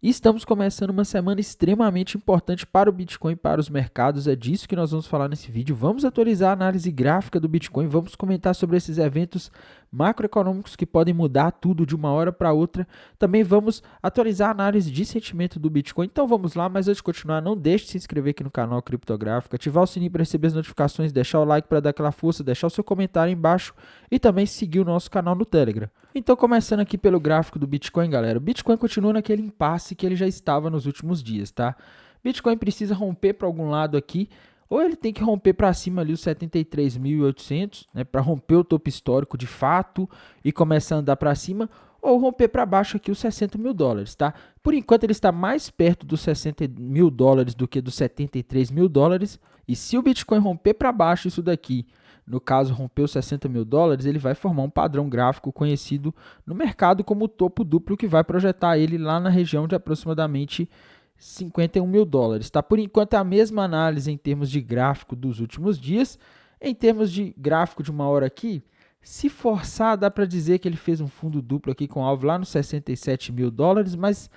E estamos começando uma semana extremamente importante para o Bitcoin e para os mercados. É disso que nós vamos falar nesse vídeo. Vamos atualizar a análise gráfica do Bitcoin, vamos comentar sobre esses eventos macroeconômicos que podem mudar tudo de uma hora para outra. Também vamos atualizar a análise de sentimento do Bitcoin. Então vamos lá, mas antes de continuar, não deixe de se inscrever aqui no canal Criptográfico, ativar o sininho para receber as notificações, deixar o like para dar aquela força, deixar o seu comentário aí embaixo e também seguir o nosso canal no Telegram. Então, começando aqui pelo gráfico do Bitcoin, galera. O Bitcoin continua naquele impasse que ele já estava nos últimos dias, tá? Bitcoin precisa romper para algum lado aqui, ou ele tem que romper para cima ali os 73.800, né, para romper o topo histórico de fato e começar a andar para cima, ou romper para baixo aqui os 60 mil dólares, tá? Por enquanto ele está mais perto dos 60 mil dólares do que dos 73 mil dólares, e se o Bitcoin romper para baixo isso daqui, no caso rompeu 60 mil dólares, ele vai formar um padrão gráfico conhecido no mercado como topo duplo, que vai projetar ele lá na região de aproximadamente 51 mil dólares. Tá? Por enquanto é a mesma análise em termos de gráfico dos últimos dias. Em termos de gráfico de uma hora aqui, se forçar, dá para dizer que ele fez um fundo duplo aqui com alvo lá nos 67 mil dólares, mas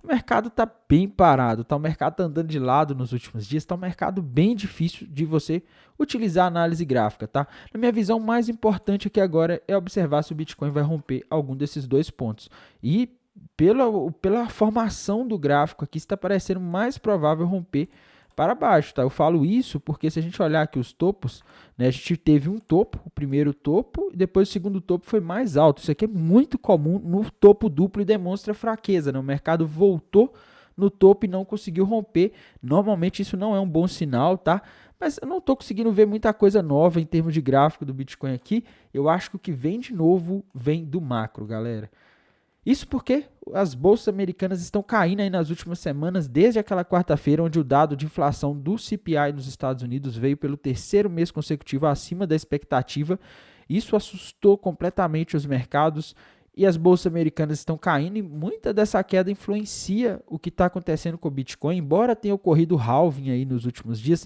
o mercado está bem parado, tá? O mercado está andando de lado nos últimos dias, está um mercado bem difícil de você utilizar a análise gráfica, tá? Na minha visão, o mais importante aqui agora é observar se o Bitcoin vai romper algum desses dois pontos. E pela formação do gráfico aqui, está parecendo mais provável romper para baixo, tá? Eu falo isso porque se a gente olhar aqui os topos, né, a gente teve um topo, o primeiro topo, e depois o segundo topo foi mais alto. Isso aqui é muito comum no topo duplo e demonstra fraqueza, né? O mercado voltou no topo e não conseguiu romper. Normalmente isso não é um bom sinal, tá? Mas eu não estou conseguindo ver muita coisa nova em termos de gráfico do Bitcoin aqui. Eu acho que o que vem de novo vem do macro, galera. Isso porque as bolsas americanas estão caindo aí nas últimas semanas, desde aquela quarta-feira, onde o dado de inflação do CPI nos Estados Unidos veio pelo terceiro mês consecutivo acima da expectativa. Isso assustou completamente os mercados e as bolsas americanas estão caindo, e muita dessa queda influencia o que está acontecendo com o Bitcoin, embora tenha ocorrido halving aí nos últimos dias.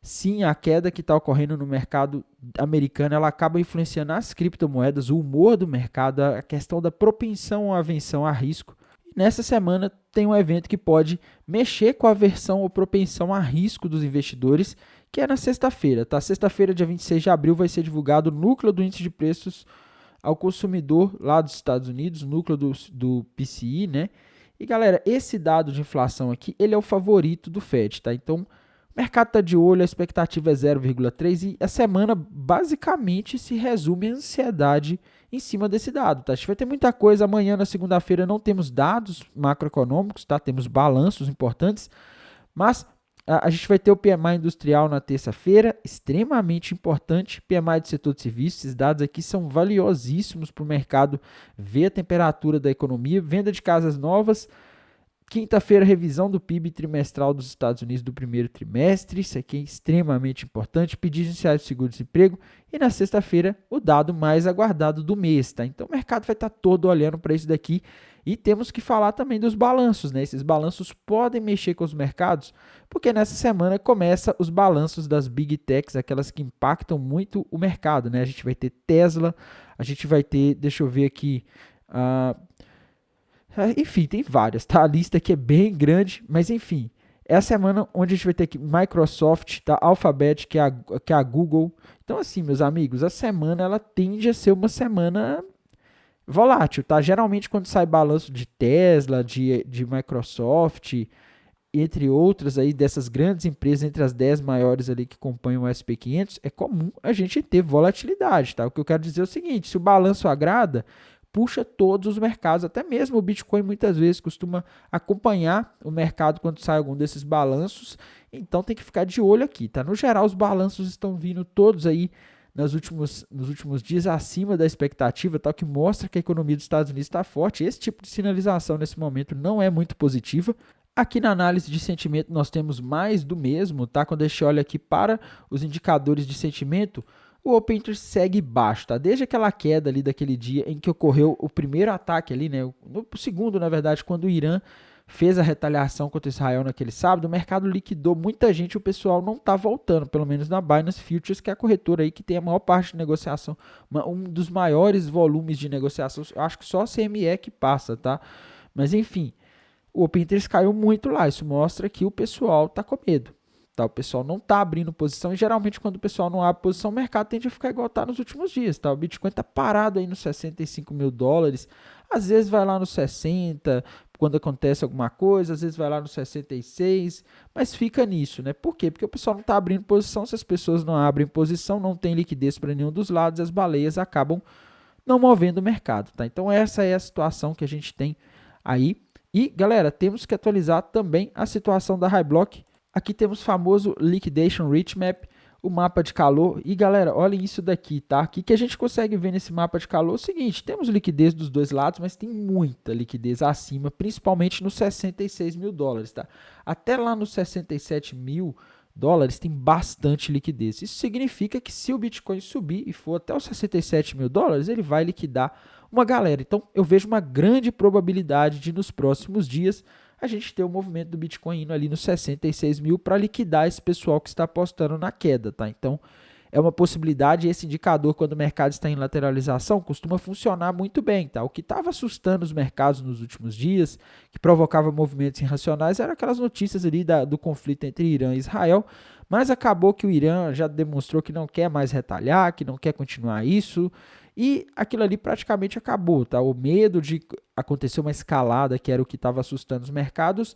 Sim, a queda que está ocorrendo no mercado americano, ela acaba influenciando as criptomoedas, o humor do mercado, a questão da propensão à aversão a risco. E nessa semana tem um evento que pode mexer com a aversão ou propensão a risco dos investidores, que é na sexta-feira, tá? Sexta-feira, dia 26 de abril, vai ser divulgado o núcleo do índice de preços ao consumidor lá dos Estados Unidos, núcleo do PCI, né? E galera, esse dado de inflação aqui, ele é o favorito do Fed, tá? Então, o mercado está de olho, a expectativa é 0,3 e a semana basicamente se resume à ansiedade em cima desse dado. Tá? A gente vai ter muita coisa. Amanhã, na segunda-feira, não temos dados macroeconômicos, tá? Temos balanços importantes, mas a gente vai ter o PMI industrial na terça-feira, extremamente importante, PMI do setor de serviços. Esses dados aqui são valiosíssimos para o mercado ver a temperatura da economia, venda de casas novas. Quinta-feira, revisão do PIB trimestral dos Estados Unidos do primeiro trimestre, isso aqui é extremamente importante, pedidos iniciais de seguro-desemprego, e na sexta-feira, o dado mais aguardado do mês, tá? Então, o mercado vai estar todo olhando para isso daqui, e temos que falar também dos balanços, né? Esses balanços podem mexer com os mercados, porque nessa semana começa os balanços das Big Techs, aquelas que impactam muito o mercado, né? A gente vai ter Tesla, a gente vai ter, deixa eu ver aqui, enfim, tem várias, tá? A lista aqui é bem grande, mas enfim, é a semana onde a gente vai ter aqui Microsoft, tá? Alphabet, que é a Google. Então, assim, meus amigos, a semana ela tende a ser uma semana volátil, tá? Geralmente, quando sai balanço de Tesla, de Microsoft, entre outras aí dessas grandes empresas, entre as 10 maiores ali que compõem o SP500, é comum a gente ter volatilidade, tá? O que eu quero dizer é o seguinte, se o balanço agrada, puxa todos os mercados, até mesmo o Bitcoin muitas vezes costuma acompanhar o mercado quando sai algum desses balanços, então tem que ficar de olho aqui, tá? No geral, os balanços estão vindo todos aí nos últimos dias acima da expectativa, tal, que mostra que a economia dos Estados Unidos está forte. Esse tipo de sinalização nesse momento não é muito positiva. Aqui na análise de sentimento nós temos mais do mesmo, tá? Quando a gente olha aqui para os indicadores de sentimento, o Open Interest segue baixo, tá? Desde aquela queda ali daquele dia em que ocorreu o primeiro ataque ali, né? O segundo, na verdade, quando o Irã fez a retaliação contra Israel naquele sábado, o mercado liquidou muita gente, o pessoal não está voltando, pelo menos na Binance Futures, que é a corretora aí que tem a maior parte de negociação, um dos maiores volumes de negociação, eu acho que só a CME que passa, tá? Mas enfim, o Open Interest caiu muito lá. Isso mostra que o pessoal está com medo. Tá? O pessoal não está abrindo posição e geralmente quando o pessoal não abre posição, o mercado tende a ficar igual está nos últimos dias. Tá? O Bitcoin está parado aí nos 65 mil dólares. Às vezes vai lá nos 60, quando acontece alguma coisa, às vezes vai lá nos 66, mas fica nisso, né? Por quê? Porque o pessoal não está abrindo posição. Se as pessoas não abrem posição, não tem liquidez para nenhum dos lados, as baleias acabam não movendo o mercado, tá? Então essa é a situação que a gente tem aí. E, galera, temos que atualizar também a situação da High-Block. Aqui temos o famoso Liquidation Reach Map, o mapa de calor. E, galera, olhem isso daqui, tá? O que a gente consegue ver nesse mapa de calor é o seguinte, temos liquidez dos dois lados, mas tem muita liquidez acima, principalmente nos 66 mil dólares, tá? Até lá nos 67 mil dólares tem bastante liquidez. Isso significa que se o Bitcoin subir e for até os 67 mil dólares, ele vai liquidar uma galera. Então, eu vejo uma grande probabilidade de nos próximos dias a gente ter o movimento do Bitcoin indo ali nos 66 mil para liquidar esse pessoal que está apostando na queda, tá? Então, é uma possibilidade. Esse indicador, quando o mercado está em lateralização, costuma funcionar muito bem, tá? O que estava assustando os mercados nos últimos dias, que provocava movimentos irracionais, eram aquelas notícias ali do conflito entre Irã e Israel, mas acabou que o Irã já demonstrou que não quer mais retalhar, que não quer continuar isso, e aquilo ali praticamente acabou, tá? O medo de acontecer uma escalada, que era o que estava assustando os mercados,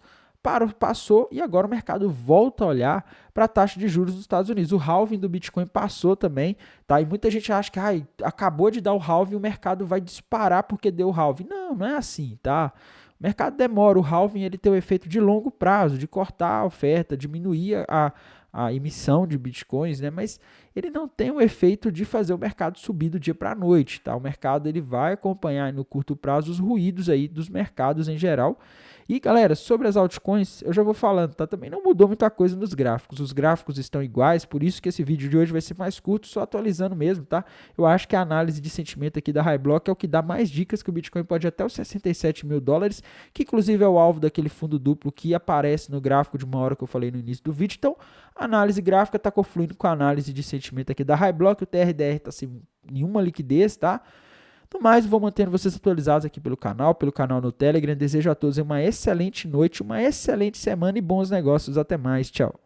passou e agora o mercado volta a olhar para a taxa de juros dos Estados Unidos. O halving do Bitcoin passou também, tá? E muita gente acha que acabou de dar o halving, o mercado vai disparar porque deu o halving. Não, não é assim, tá? O mercado demora, o halving ele tem o efeito de longo prazo, de cortar a oferta, diminuir a emissão de bitcoins, né? Mas ele não tem o efeito de fazer o mercado subir do dia para a noite, tá? O mercado ele vai acompanhar no curto prazo os ruídos aí dos mercados em geral. E galera, sobre as altcoins, eu já vou falando, tá? Também não mudou muita coisa nos gráficos. Os gráficos estão iguais, por isso que esse vídeo de hoje vai ser mais curto, só atualizando mesmo, tá? Eu acho que a análise de sentimento aqui da High-Block é o que dá mais dicas que o Bitcoin pode ir até os 67 mil dólares, que inclusive é o alvo daquele fundo duplo que aparece no gráfico de uma hora que eu falei no início do vídeo. Então, a análise gráfica está confluindo com a análise de sentimento aqui da High-Block. O TRDR está sem nenhuma liquidez, tá? No mais, vou mantendo vocês atualizados aqui pelo canal no Telegram. Desejo a todos uma excelente noite, uma excelente semana e bons negócios. Até mais. Tchau.